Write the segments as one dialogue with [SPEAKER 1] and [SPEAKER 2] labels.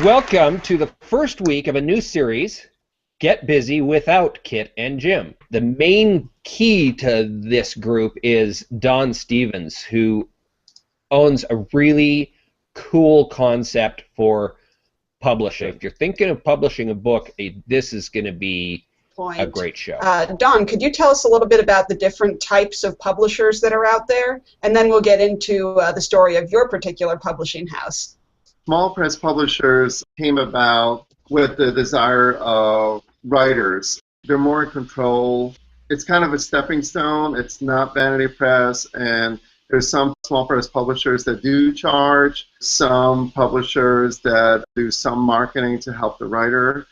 [SPEAKER 1] Welcome to the first week of a new series, Get Busy Without Kit and Jim. The main key to this group is Don Stevens, who owns a really cool concept for publishing. If you're thinking of publishing a book, this is going to be a great show.
[SPEAKER 2] Don, could you tell us a little bit about the different types of publishers that are out there? And then we'll get into the story of your particular publishing house.
[SPEAKER 3] Small press publishers came about with the desire of writers. They're more in control. It's kind of a stepping stone. It's not vanity press, and there's some small press publishers that do charge, some publishers that do some marketing to help the writer,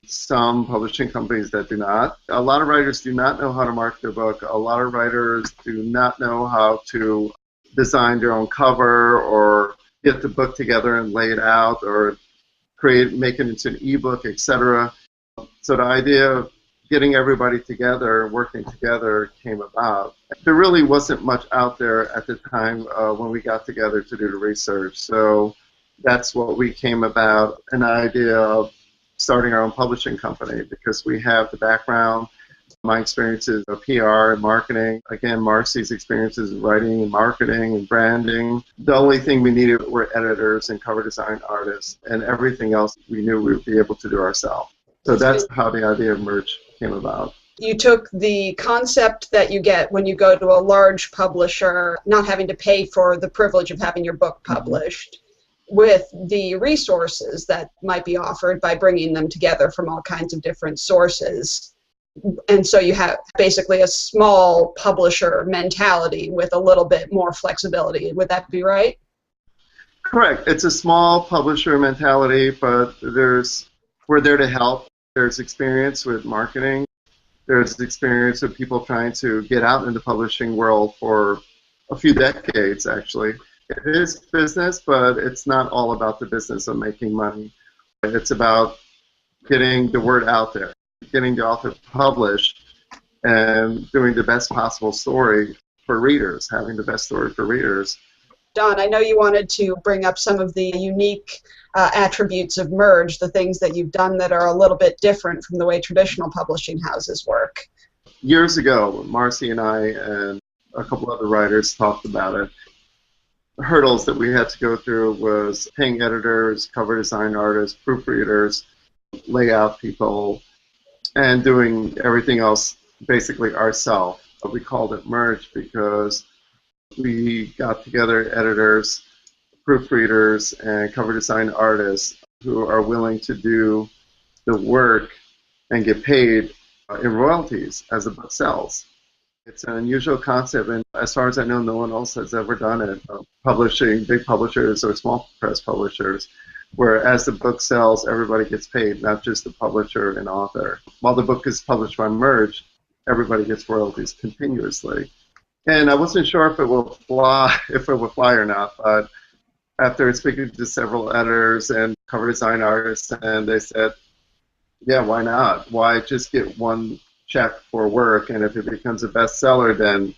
[SPEAKER 3] some publishing companies that do not. A lot of writers do not know how to market their book. A lot of writers do not know how to design their own cover or get the book together and lay it out or make it into an ebook, etc. So the idea of getting everybody together, working together, came about. There really wasn't much out there at the time when we got together to do the research. So that's what we came about, an idea of starting our own publishing company, because we have the background. My experiences of PR and marketing. Again, Marci's experiences in writing and marketing and branding. The only thing we needed were editors and cover design artists, and everything else we knew we would be able to do ourselves. So that's how the idea of merch came about.
[SPEAKER 2] You took the concept that you get when you go to a large publisher, not having to pay for the privilege of having your book published, with the resources that might be offered by bringing them together from all kinds of different sources. And so you have basically a small publisher mentality with a little bit more flexibility. Would that be right?
[SPEAKER 3] Correct. It's a small publisher mentality, but we're there to help. There's experience with marketing. There's experience with people trying to get out in the publishing world for a few decades, actually. It is business, but it's not all about the business of making money. It's about getting the word out there, getting the author published, and doing the best possible story for readers, having the best story for readers.
[SPEAKER 2] Don, I know you wanted to bring up some of the unique attributes of Merge, the things that you've done that are a little bit different from the way traditional publishing houses work.
[SPEAKER 3] Years ago, Marci and I and a couple other writers talked about it. The hurdles that we had to go through was paying editors, cover design artists, proofreaders, layout people, and doing everything else basically ourselves. We called it Merge because we got together editors, proofreaders, and cover design artists who are willing to do the work and get paid in royalties as the book sells. It's an unusual concept, and as far as I know, no one else has ever done it. Publishing, big publishers or small press publishers, where as the book sells, everybody gets paid, not just the publisher and author. While the book is published by Merge, everybody gets royalties continuously. And I wasn't sure if it will fly, or not, but after speaking to several editors and cover design artists, and they said, yeah, why not? Why just get one check for work, and if it becomes a bestseller, then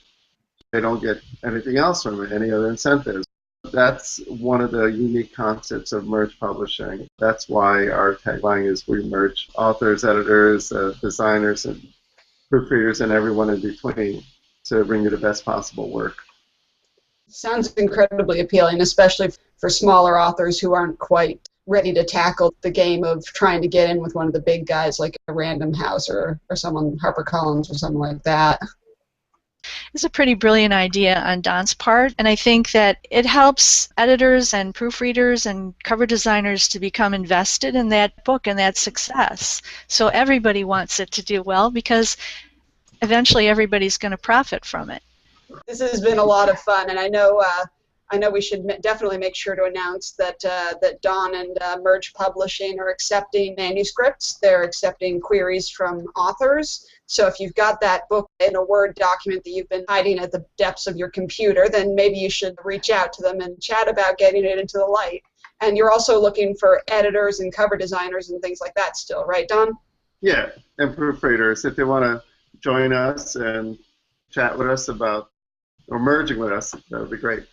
[SPEAKER 3] they don't get anything else from it, any other incentives. That's one of the unique concepts of merge publishing. That's why our tagline is we merge authors, editors, designers, and proofreaders, and everyone in between to bring you the best possible work.
[SPEAKER 2] Sounds incredibly appealing, especially for smaller authors who aren't quite ready to tackle the game of trying to get in with one of the big guys like a Random House or someone, HarperCollins or something like that.
[SPEAKER 4] It's a pretty brilliant idea on Don's part, and I think that it helps editors and proofreaders and cover designers to become invested in that book and that success. So everybody wants it to do well because eventually everybody's going to profit from it.
[SPEAKER 2] This has been a lot of fun, and I know we should definitely make sure to announce that that Don and Merge Publishing are accepting manuscripts. They're accepting queries from authors. So if you've got that book in a Word document that you've been hiding at the depths of your computer, then maybe you should reach out to them and chat about getting it into the light. And you're also looking for editors and cover designers and things like that still, right, Don?
[SPEAKER 3] Yeah, and proofreaders, if they want to join us and chat with us about, or merging with us, that would be great.